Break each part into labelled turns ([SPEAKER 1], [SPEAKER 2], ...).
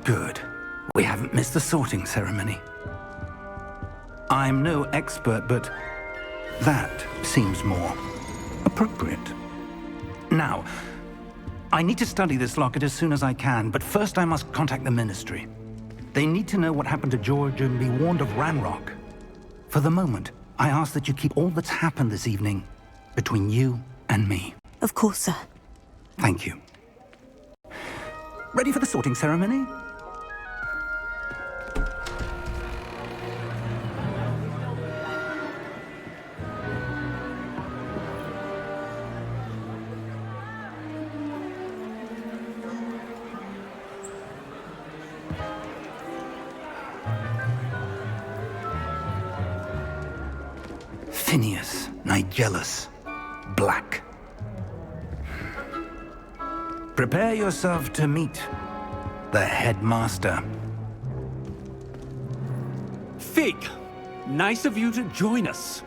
[SPEAKER 1] Good. We haven't missed the sorting ceremony. I'm no expert, but that seems more appropriate. Now, I need to study this locket as soon as I can, but first I must contact the Ministry. They need to know what happened to George and be warned of Ranrock. For the moment, I ask that you keep all that's happened this evening between you and me.
[SPEAKER 2] Of course, sir.
[SPEAKER 1] Thank you. Ready for the sorting ceremony? Phineas, Nigellus, Black. Prepare yourself to meet the headmaster.
[SPEAKER 3] Fig, nice of you to join us.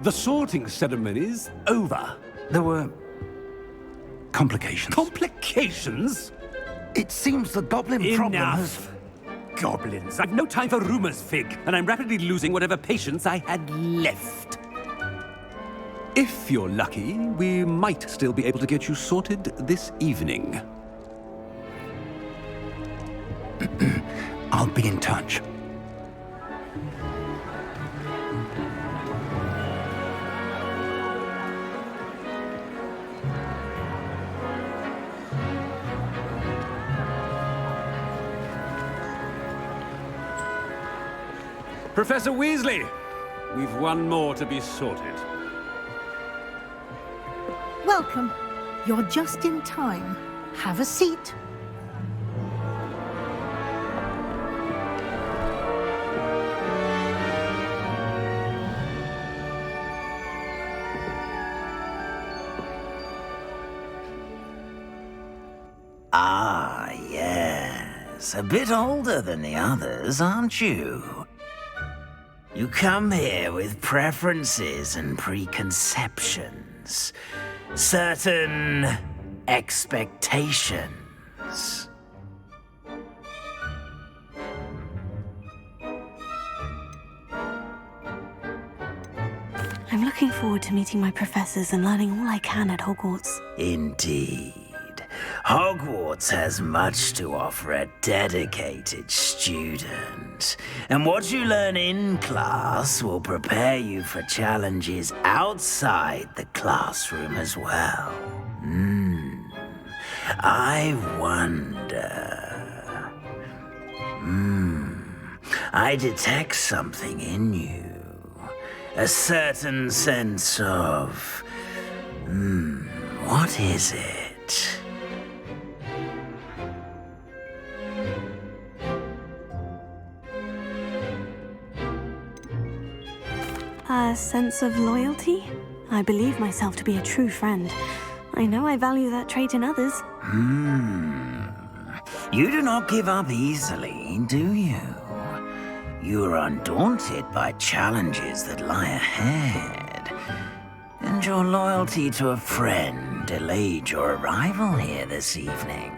[SPEAKER 3] The sorting ceremony's over.
[SPEAKER 1] There were complications.
[SPEAKER 3] Complications?
[SPEAKER 1] It seems the goblin problem has...
[SPEAKER 3] Enough! Goblins. I've no time for rumors, Fig, and I'm rapidly losing whatever patience I had left. If you're lucky, we might still be able to get you sorted this evening.
[SPEAKER 1] I'll be in touch.
[SPEAKER 3] Professor Weasley, we've one more to be sorted.
[SPEAKER 4] Welcome. You're just in time. Have a seat.
[SPEAKER 5] Ah, yes. A bit older than the others, aren't you? You come here with preferences and preconceptions. Certain expectations.
[SPEAKER 2] I'm looking forward to meeting my professors and learning all I can at Hogwarts.
[SPEAKER 5] Indeed. Hogwarts has much to offer a dedicated student. And what you learn in class will prepare you for challenges outside the classroom as well. I wonder... I detect something in you. A certain sense of... what is it?
[SPEAKER 2] A sense of loyalty? I believe myself to be a true friend. I know I value that trait in others.
[SPEAKER 5] You do not give up easily, do you? You are undaunted by challenges that lie ahead. And your loyalty to a friend delayed your arrival here this evening.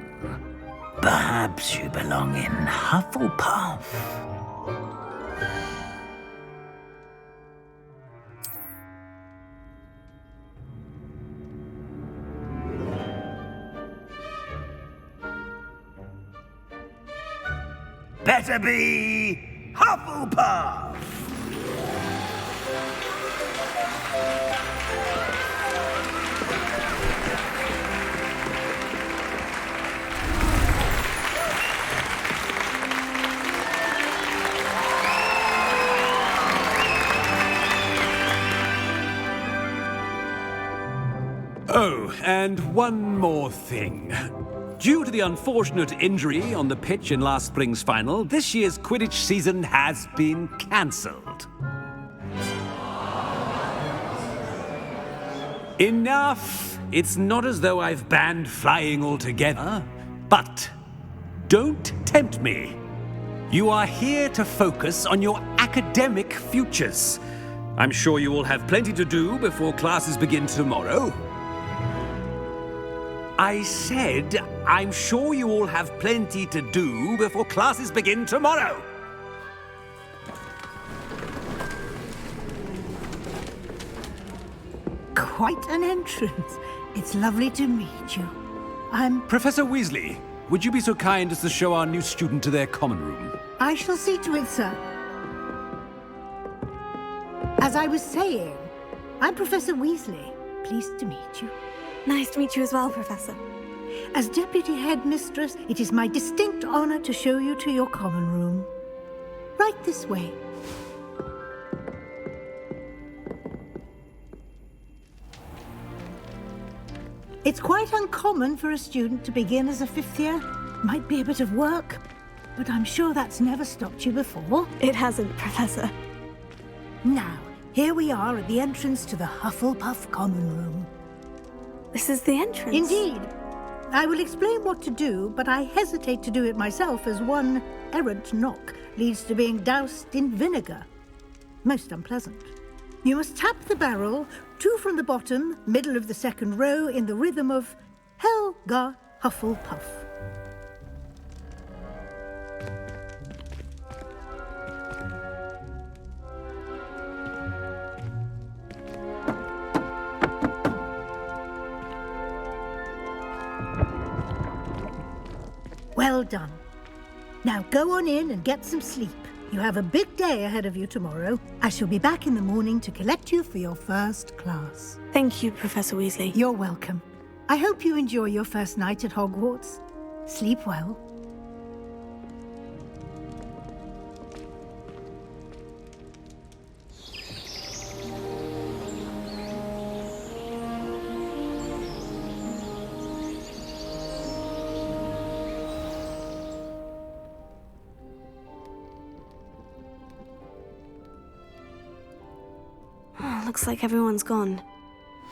[SPEAKER 5] Perhaps you belong in Hufflepuff. Better be Hufflepuff!
[SPEAKER 3] Oh, and one more thing. Due to the unfortunate injury on the pitch in last spring's final, this year's Quidditch season has been cancelled. Enough! It's not as though I've banned flying altogether, but don't tempt me. You are here to focus on your academic futures. I'm sure you will have plenty to do before classes begin tomorrow. I said I'm sure you all have plenty to do before classes begin tomorrow.
[SPEAKER 4] Quite an entrance. It's lovely to meet you.
[SPEAKER 3] Professor Weasley, would you be so kind as to show our new student to their common room?
[SPEAKER 4] I shall see to it, sir. As I was saying, I'm Professor Weasley. Pleased to meet you.
[SPEAKER 2] Nice to meet you as well, Professor.
[SPEAKER 4] As Deputy Headmistress, it is my distinct honor to show you to your common room. Right this way. It's quite uncommon for a student to begin as a fifth year. Might be a bit of work, but I'm sure that's never stopped you before.
[SPEAKER 2] It hasn't, Professor.
[SPEAKER 4] Now, here we are at the entrance to the Hufflepuff common room.
[SPEAKER 2] This is the entrance?
[SPEAKER 4] Indeed. I will explain what to do, but I hesitate to do it myself as one errant knock leads to being doused in vinegar. Most unpleasant. You must tap the barrel, 2 from the bottom, middle of the second row, in the rhythm of Helga Hufflepuff. Well done. Now go on in and get some sleep. You have a big day ahead of you tomorrow. I shall be back in the morning to collect you for your first class.
[SPEAKER 2] Thank you, Professor Weasley.
[SPEAKER 4] You're welcome. I hope you enjoy your first night at Hogwarts. Sleep well.
[SPEAKER 2] Looks like everyone's gone.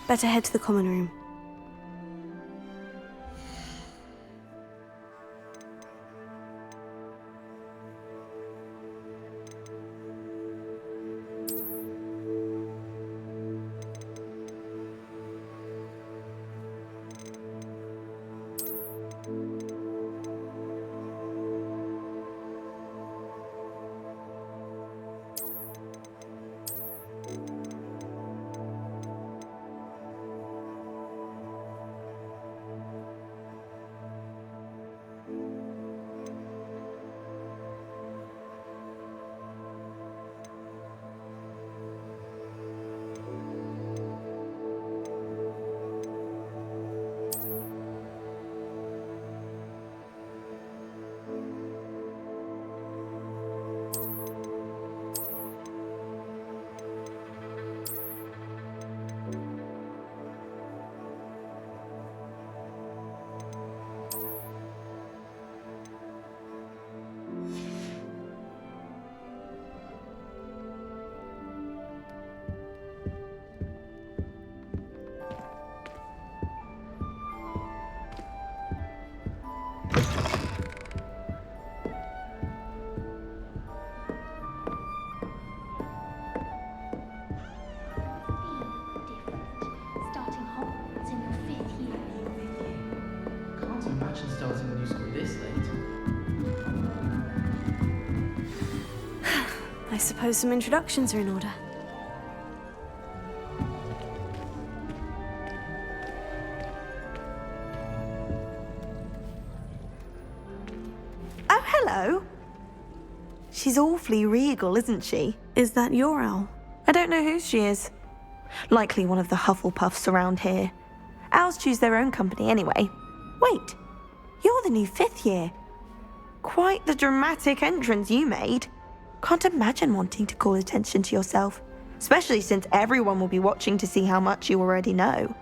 [SPEAKER 2] Better head to the common room.
[SPEAKER 6] Starting Hogwarts in your 5th year.
[SPEAKER 7] Can't imagine starting a new school this late.
[SPEAKER 2] I suppose some introductions are in order.
[SPEAKER 8] Oh, hello. She's awfully regal, isn't she?
[SPEAKER 2] Is that your owl?
[SPEAKER 8] I don't know who she is. Likely one of the Hufflepuffs around here. Owls choose their own company anyway. Wait, you're the new 5th year. Quite the dramatic entrance you made. Can't imagine wanting to call attention to yourself, especially since everyone will be watching to see how much you already know.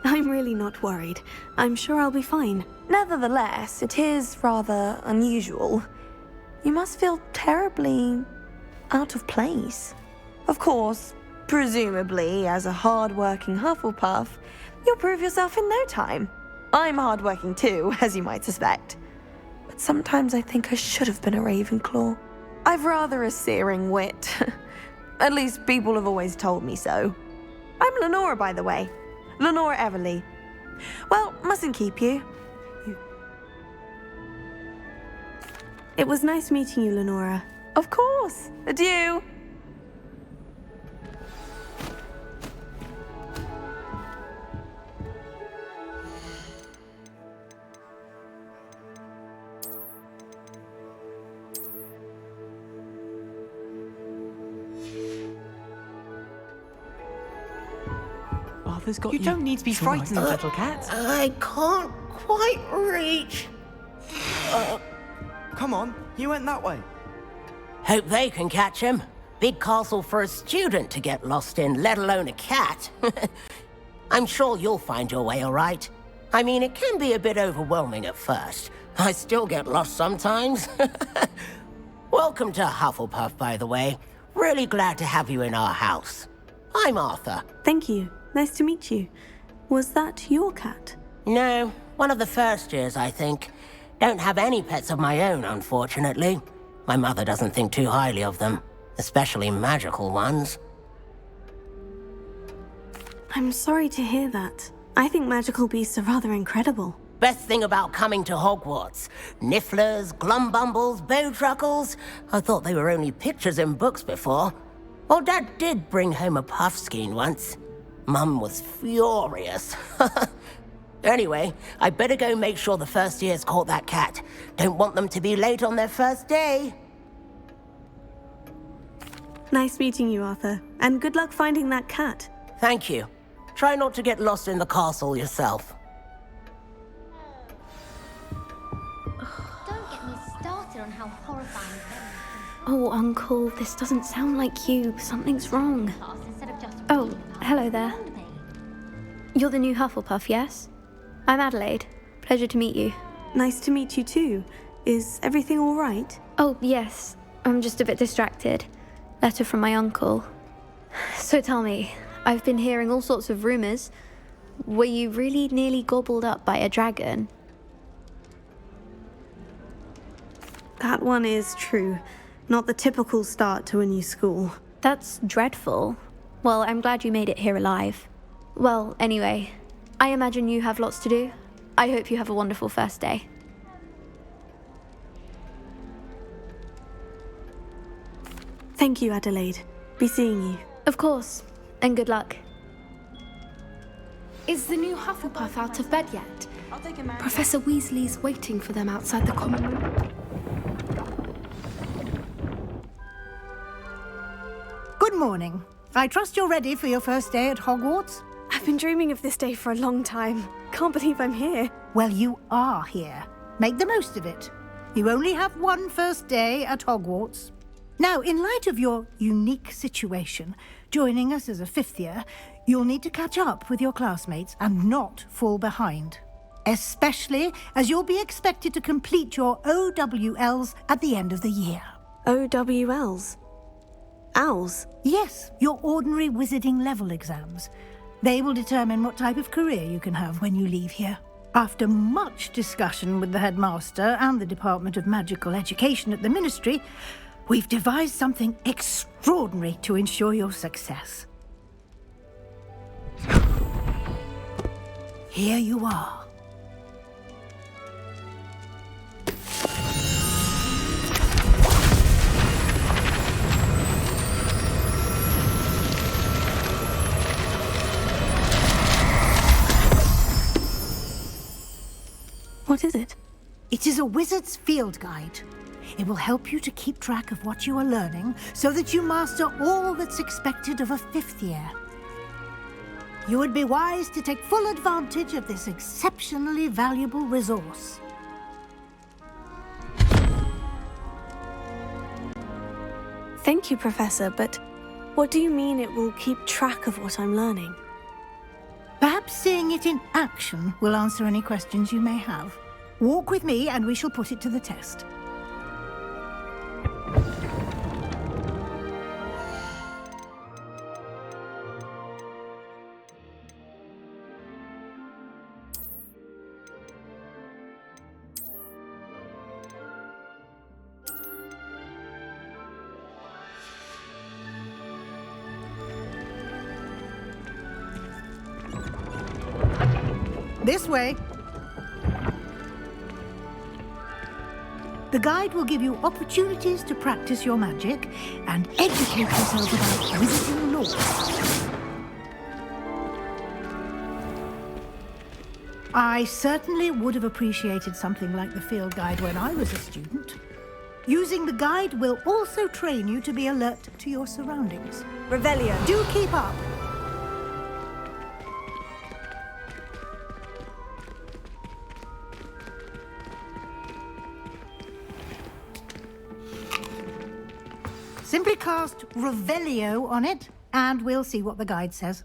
[SPEAKER 2] I'm really not worried. I'm sure I'll be fine.
[SPEAKER 8] Nevertheless, it is rather unusual. You must feel terribly out of place. Of course, presumably, as a hard-working Hufflepuff, you'll prove yourself in no time. I'm hard-working too, as you might suspect. But sometimes I think I should have been a Ravenclaw. I've rather a searing wit. At least people have always told me so. I'm Lenora, by the way. Lenora Everly. Well, mustn't keep you.
[SPEAKER 2] It was nice meeting you, Lenora.
[SPEAKER 8] Of course. Adieu.
[SPEAKER 7] Arthur's got
[SPEAKER 9] You don't need to be
[SPEAKER 7] It's all right.
[SPEAKER 9] frightened, little cat.
[SPEAKER 10] I can't quite reach.
[SPEAKER 9] Come on, you went that way.
[SPEAKER 10] Hope they can catch him. Big castle for a student to get lost in, let alone a cat. I'm sure you'll find your way all right. I mean, it can be a bit overwhelming at first. I still get lost sometimes. Welcome to Hufflepuff, by the way. Really glad to have you in our house. I'm Arthur.
[SPEAKER 2] Thank you. Nice to meet you. Was that your cat?
[SPEAKER 10] No, one of the first years, I think. Don't have any pets of my own, unfortunately. My mother doesn't think too highly of them, especially magical ones.
[SPEAKER 2] I'm sorry to hear that. I think magical beasts are rather incredible.
[SPEAKER 10] Best thing about coming to Hogwarts. Nifflers, glumbumbles, bowtruckles. I thought they were only pictures in books before. Well, Dad did bring home a puffskein once. Mum was furious. Anyway, I better go make sure the first years caught that cat. Don't want them to be late on their first day.
[SPEAKER 2] Nice meeting you, Arthur. And good luck finding that cat.
[SPEAKER 10] Thank you. Try not to get lost in the castle yourself.
[SPEAKER 6] Don't get me started on how horrifying fairies
[SPEAKER 11] Oh, Uncle, this doesn't sound like you. Something's wrong.
[SPEAKER 6] can pass instead of just
[SPEAKER 11] Oh,
[SPEAKER 6] reading
[SPEAKER 11] hello there.
[SPEAKER 6] around me.
[SPEAKER 11] You're the new Hufflepuff, yes? I'm Adelaide. Pleasure to meet you.
[SPEAKER 2] Nice to meet you too. Is everything all right?
[SPEAKER 11] Oh, yes. I'm just a bit distracted. Letter from my uncle. So tell me, I've been hearing all sorts of rumors. Were you really nearly gobbled up by a dragon?
[SPEAKER 2] That one is true. Not the typical start to a new school.
[SPEAKER 11] That's dreadful. Well, I'm glad you made it here alive. Well, anyway, I imagine you have lots to do. I hope you have a wonderful first day.
[SPEAKER 2] Thank you, Adelaide. Be seeing you.
[SPEAKER 11] Of course, and good luck.
[SPEAKER 12] Is the new Hufflepuff out of bed yet?
[SPEAKER 8] I'll take a man.
[SPEAKER 12] Professor Weasley's waiting for them outside the common room.
[SPEAKER 4] Good morning. I trust you're ready for your first day at Hogwarts?
[SPEAKER 2] I've been dreaming of this day for a long time. Can't believe I'm here.
[SPEAKER 4] Well, you are here. Make the most of it. You only have one first day at Hogwarts. Now, in light of your unique situation, joining us as a fifth year, you'll need to catch up with your classmates and not fall behind. Especially as you'll be expected to complete your OWLs at the end of the year.
[SPEAKER 2] OWLs? Owls?
[SPEAKER 4] Yes, your ordinary wizarding level exams. They will determine what type of career you can have when you leave here. After much discussion with the headmaster and the Department of Magical Education at the Ministry, we've devised something extraordinary to ensure your success. Here you are.
[SPEAKER 2] What is it?
[SPEAKER 4] It is a wizard's field guide. It will help you to keep track of what you are learning so that you master all that's expected of a fifth year. You would be wise to take full advantage of this exceptionally valuable resource.
[SPEAKER 2] Thank you, Professor, but what do you mean it will keep track of what I'm learning?
[SPEAKER 4] Perhaps seeing it in action will answer any questions you may have. Walk with me and we shall put it to the test. This way. The guide will give you opportunities to practice your magic and educate yourself about wizarding law. I certainly would have appreciated something like the field guide when I was a student. Using the guide will also train you to be alert to your surroundings.
[SPEAKER 8] Revelio.
[SPEAKER 4] Do keep up. Simply cast Revelio on it, and we'll see what the guide says.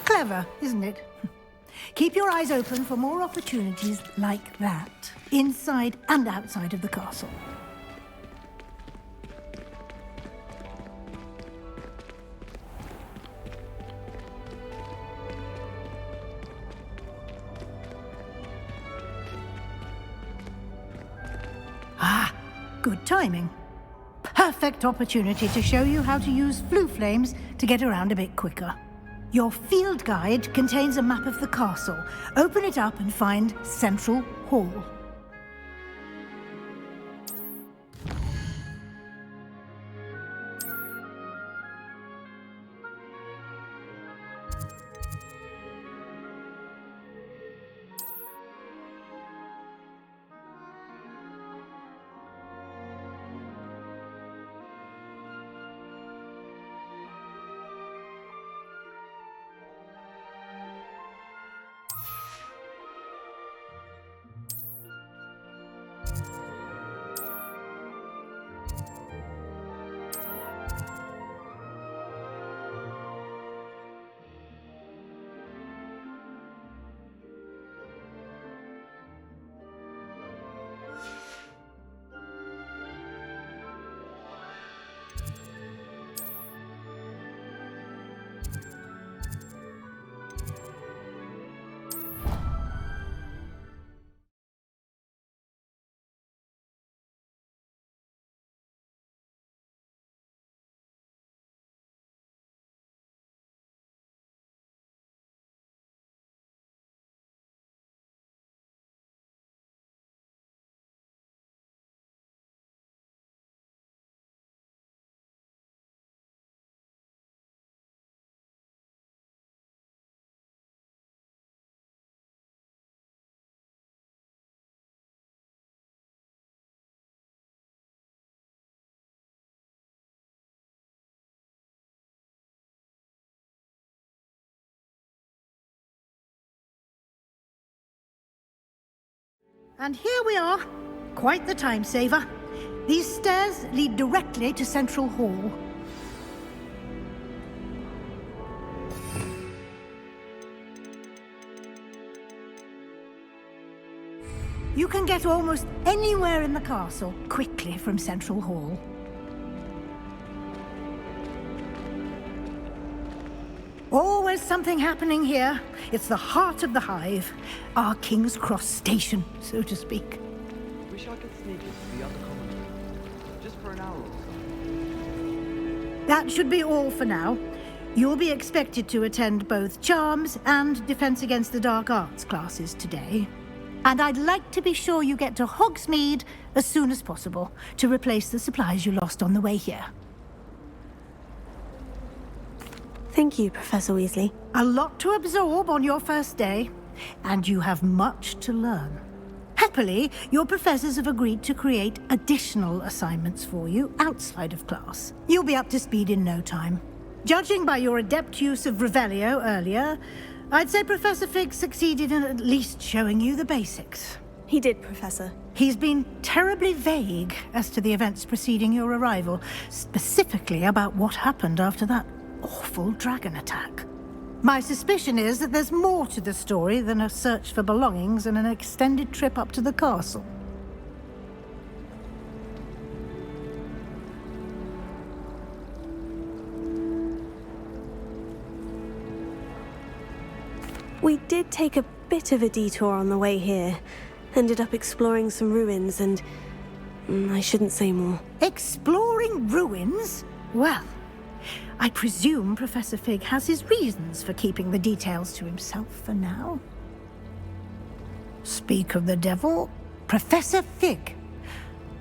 [SPEAKER 4] Clever, isn't it? Keep your eyes open for more opportunities like that, inside and outside of the castle. Ah, good timing. Perfect opportunity to show you how to use flue flames to get around a bit quicker. Your field guide contains a map of the castle. Open it up and find Central Hall. And here we are. Quite the time saver. These stairs lead directly to Central Hall. You can get almost anywhere in the castle quickly from Central Hall. Always something happening here. It's the heart of the hive. Our King's Cross station, so to speak.
[SPEAKER 9] Wish I could sneak into the other common room, just for an hour or so.
[SPEAKER 4] That should be all for now. You'll be expected to attend both Charms and Defense Against the Dark Arts classes today. And I'd like to be sure you get to Hogsmeade as soon as possible to replace the supplies you lost on the way here.
[SPEAKER 8] Thank you, Professor Weasley.
[SPEAKER 4] A lot to absorb on your first day, and you have much to learn. Happily, your professors have agreed to create additional assignments for you outside of class. You'll be up to speed in no time. Judging by your adept use of Revelio earlier, I'd say Professor Fig succeeded in at least showing you the basics.
[SPEAKER 2] He did, Professor.
[SPEAKER 4] He's been terribly vague as to the events preceding your arrival, specifically about what happened after that awful dragon attack. My suspicion is that there's more to the story than a search for belongings and an extended trip up to the castle.
[SPEAKER 2] We did take a bit of a detour on the way here. Ended up exploring some ruins and... I shouldn't say more.
[SPEAKER 4] Exploring ruins? Well, I presume Professor Fig has his reasons for keeping the details to himself for now. Speak of the devil, Professor Fig.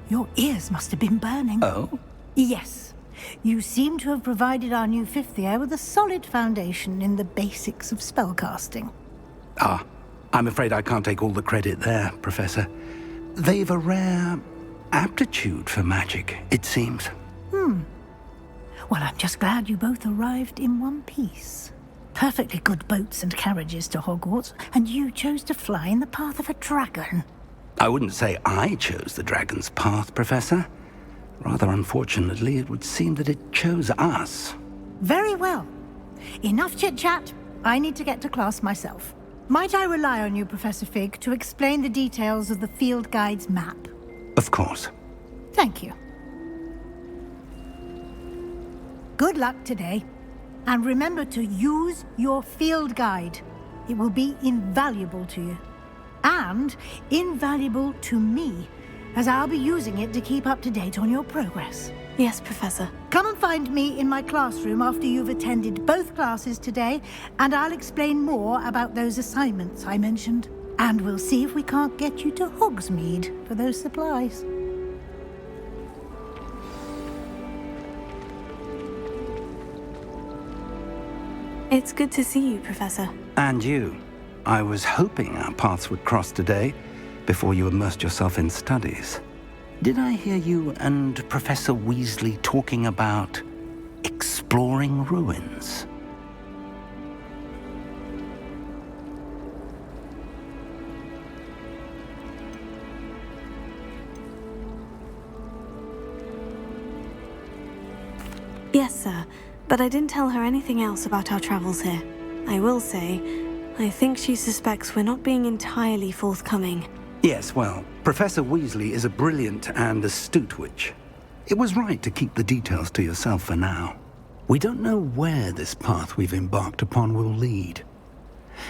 [SPEAKER 4] Your ears must have been burning.
[SPEAKER 1] Oh?
[SPEAKER 4] Yes. You seem to have provided our new fifth year with a solid foundation in the basics of spellcasting.
[SPEAKER 1] Ah, I'm afraid I can't take all the credit there, Professor. They've a rare aptitude for magic, it seems.
[SPEAKER 4] Well, I'm just glad you both arrived in one piece. Perfectly good boats and carriages to Hogwarts, and you chose to fly in the path of a dragon.
[SPEAKER 1] I wouldn't say I chose the dragon's path, Professor. Rather unfortunately, it would seem that it chose us.
[SPEAKER 4] Very well. Enough chit-chat. I need to get to class myself. Might I rely on you, Professor Fig, to explain the details of the field guide's map?
[SPEAKER 1] Of course.
[SPEAKER 4] Thank you. Good luck today. And remember to use your field guide. It will be invaluable to you. And invaluable to me, as I'll be using it to keep up to date on your progress.
[SPEAKER 2] Yes, Professor.
[SPEAKER 4] Come and find me in my classroom after you've attended both classes today, and I'll explain more about those assignments I mentioned. And we'll see if we can't get you to Hogsmeade for those supplies.
[SPEAKER 2] It's good to see you, Professor.
[SPEAKER 1] And you. I was hoping our paths would cross today, before you immersed yourself in studies. Did I hear you and Professor Weasley talking about exploring ruins?
[SPEAKER 2] Yes, sir. But I didn't tell her anything else about our travels here. I will say, I think she suspects we're not being entirely forthcoming.
[SPEAKER 1] Yes, well, Professor Weasley is a brilliant and astute witch. It was right to keep the details to yourself for now. We don't know where this path we've embarked upon will lead.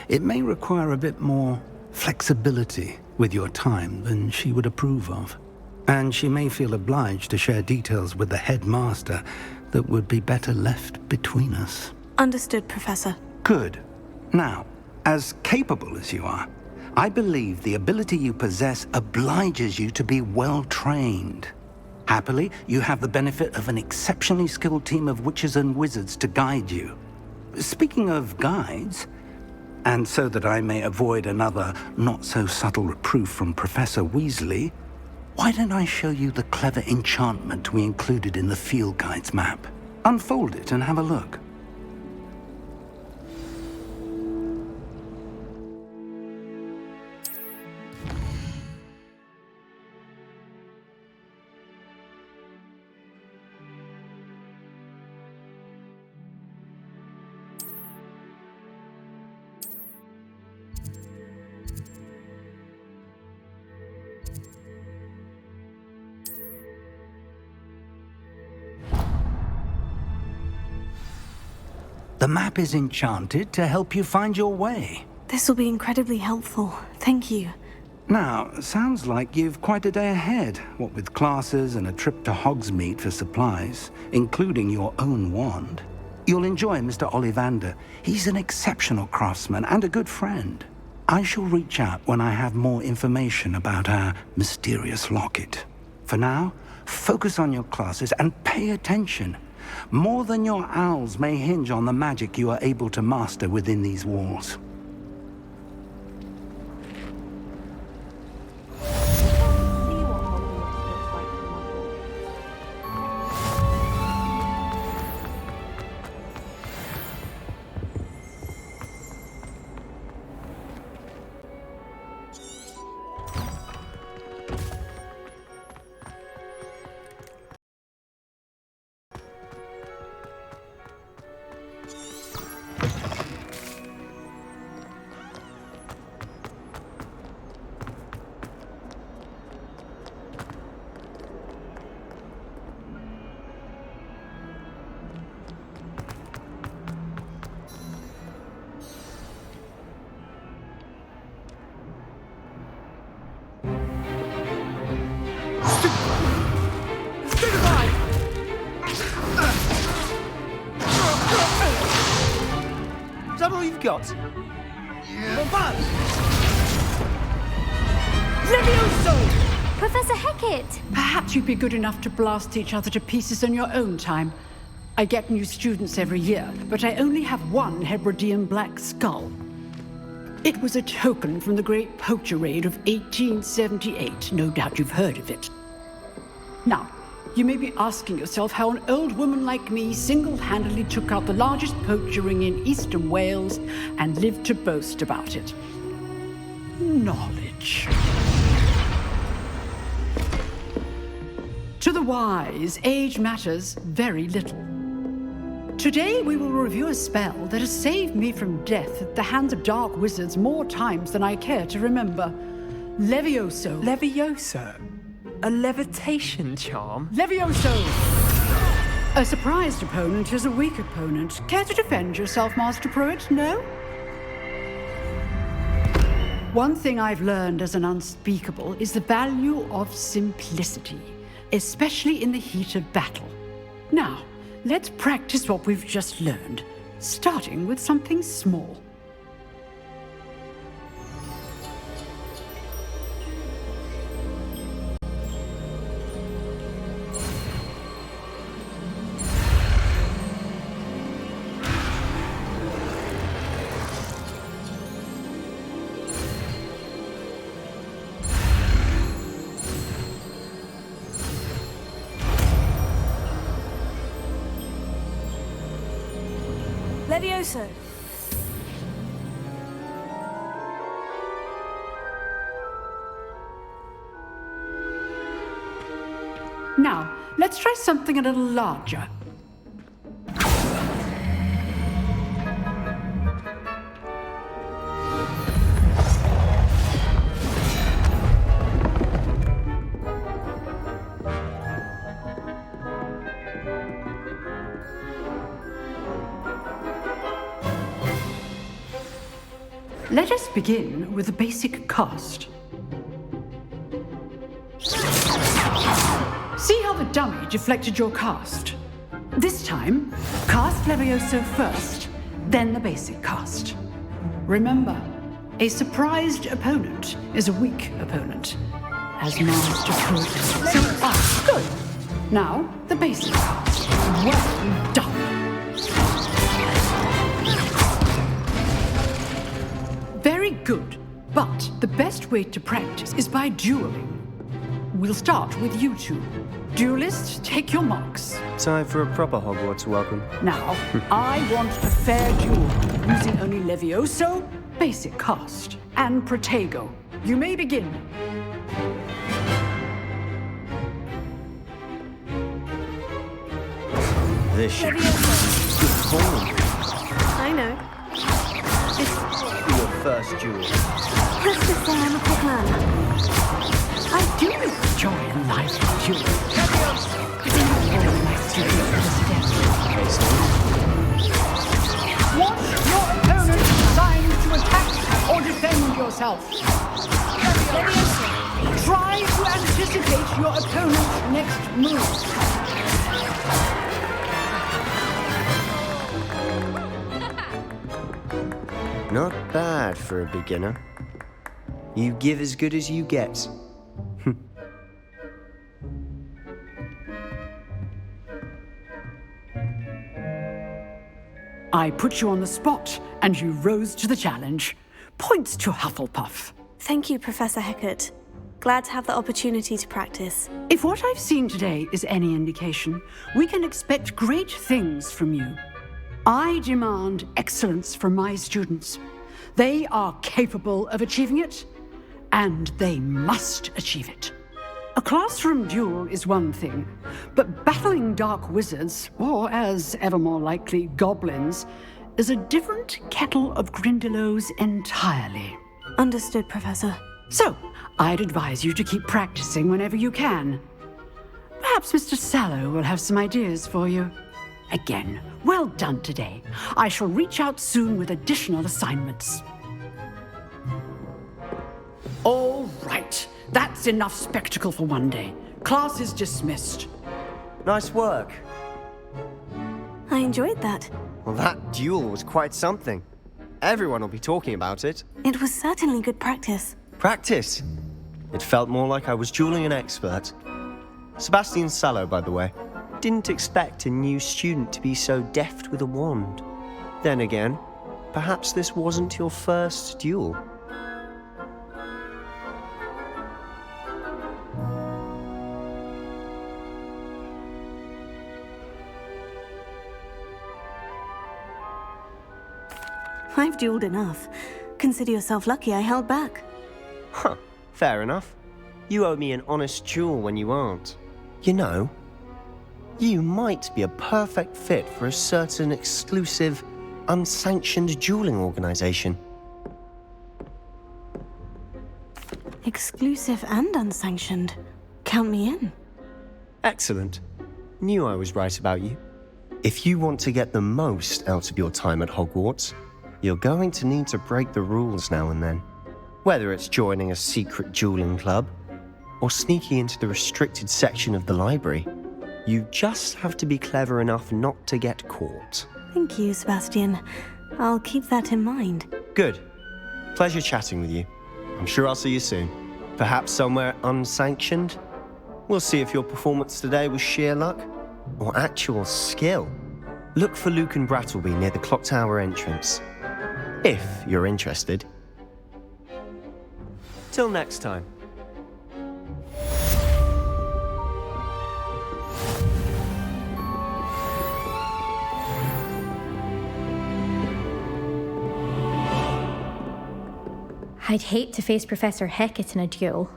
[SPEAKER 1] It may require a bit more flexibility with your time than she would approve of. And she may feel obliged to share details with the headmaster that would be better left between us.
[SPEAKER 2] Understood, Professor.
[SPEAKER 1] Good. Now, as capable as you are, I believe the ability you possess obliges you to be well-trained. Happily, you have the benefit of an exceptionally skilled team of witches and wizards to guide you. Speaking of guides, and so that I may avoid another not-so-subtle reproof from Professor Weasley, why don't I show you the clever enchantment we included in the field guide's map? Unfold it and have a look. The map is enchanted to help you find your way.
[SPEAKER 2] This will be incredibly helpful. Thank you.
[SPEAKER 1] Now, sounds like you've quite a day ahead, what with classes and a trip to Hogsmeade for supplies, including your own wand. You'll enjoy Mr. Ollivander. He's an exceptional craftsman and a good friend. I shall reach out when I have more information about our mysterious locket. For now, focus on your classes and pay attention. More than your owls may hinge on the magic you are able to master within these walls.
[SPEAKER 9] you've got...
[SPEAKER 13] Levioso!
[SPEAKER 11] Professor Hecat!
[SPEAKER 13] Perhaps you'd be good enough to blast each other to pieces in your own time. I get new students every year, but I only have one Hebridean black skull. It was a token from the Great Poacher Raid of 1878. No doubt you've heard of it. Now, you may be asking yourself how an old woman like me single-handedly took out the largest poacher ring in eastern Wales and lived to boast about it. Knowledge. To the wise, age matters very little. Today we will review a spell that has saved me from death at the hands of dark wizards more times than I care to remember. Levioso.
[SPEAKER 7] Levioso? A levitation charm?
[SPEAKER 13] Levioso! A surprised opponent is a weak opponent. Care to defend yourself, Master Pruitt? No? One thing I've learned as an unspeakable is the value of simplicity, especially in the heat of battle. Now, let's practice what we've just learned, starting with something small.
[SPEAKER 2] Levioso.
[SPEAKER 13] Now, let's try something a little larger. Let us begin with the basic cast. See how the dummy deflected your cast? This time, cast Levioso first, then the basic cast. Remember, a surprised opponent is a weak opponent, as Master Pruitt. So, good. Now, the basic cast. Well done. Very good, but the best way to practice is by dueling. We'll start with you two. Duelists, take your marks.
[SPEAKER 9] Time for a proper Hogwarts welcome.
[SPEAKER 13] Now, I want a fair duel, using only Levioso, basic cast, and Protego. You may begin.
[SPEAKER 9] This should be good form.
[SPEAKER 2] I know.
[SPEAKER 9] Your first duel.
[SPEAKER 2] Let's just say I'm a quick learner.
[SPEAKER 13] I do enjoy a lively duel. All my students Watch your opponent decide to attack or defend yourself. Try to anticipate your opponent's next move.
[SPEAKER 9] Not bad for a beginner. You give as good as you get.
[SPEAKER 13] I put you on the spot, and you rose to the challenge. Points to Hufflepuff.
[SPEAKER 2] Thank you, Professor Hecat. Glad to have the opportunity to practice.
[SPEAKER 13] If what I've seen today is any indication, we can expect great things from you. I demand excellence from my students. They are capable of achieving it, and they must achieve it. A classroom duel is one thing, but battling dark wizards, or as ever more likely, goblins, is a different kettle of Grindylows entirely.
[SPEAKER 2] Understood, Professor.
[SPEAKER 13] So, I'd advise you to keep practicing whenever you can. Perhaps Mr. Sallow will have some ideas for you. Again, well done today. I shall reach out soon with additional assignments. All right. That's enough spectacle for one day. Class is dismissed.
[SPEAKER 9] Nice work.
[SPEAKER 2] I enjoyed that.
[SPEAKER 9] Well, that duel was quite something.
[SPEAKER 14] Everyone will be talking about it.
[SPEAKER 2] It was certainly good practice.
[SPEAKER 14] Practice? It felt more like I was dueling an expert. Sebastian Sallow, by the way. Didn't expect a new student to be so deft with a wand. Then again, perhaps this wasn't your first duel.
[SPEAKER 2] I've dueled enough. Consider yourself lucky I held back.
[SPEAKER 14] Huh, fair enough. You owe me an honest duel when you aren't. You know, you might be a perfect fit for a certain exclusive, unsanctioned dueling organization.
[SPEAKER 2] Exclusive and unsanctioned. Count me in.
[SPEAKER 14] Excellent. Knew I was right about you. If you want to get the most out of your time at Hogwarts, you're going to need to break the rules now and then. Whether it's joining a secret dueling club, or sneaking into the restricted section of the library, you just have to be clever enough not to get caught.
[SPEAKER 2] Thank you, Sebastian. I'll keep that in mind.
[SPEAKER 14] Good. Pleasure chatting with you. I'm sure I'll see you soon. Perhaps somewhere unsanctioned? We'll see if your performance today was sheer luck or actual skill. Look for Luke and Brattleby near the clock tower entrance. If you're interested. Till next time.
[SPEAKER 11] I'd hate to face Professor Hecat in a duel.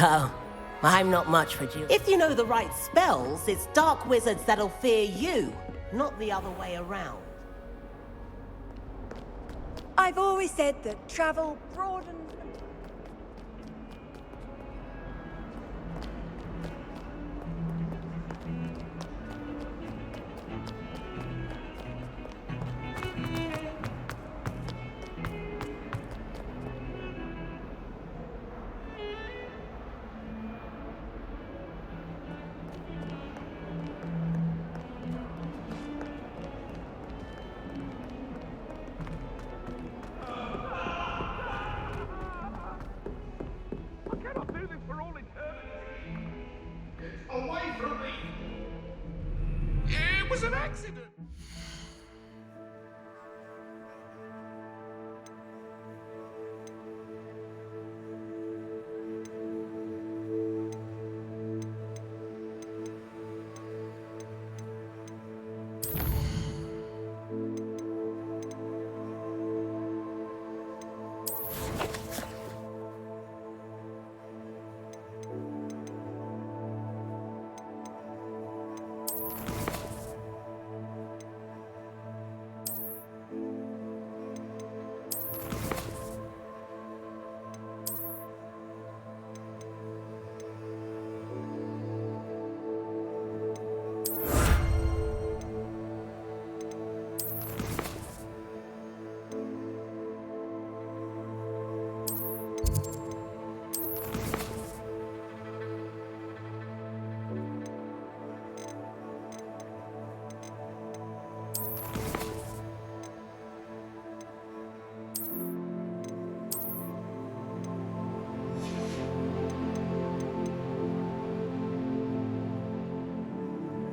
[SPEAKER 10] Oh, I'm not much for duels. If you know the right spells, it's dark wizards that'll fear you, not the other way around.
[SPEAKER 15] I've always said that travel broadens...
[SPEAKER 16] Away from me! It was an accident!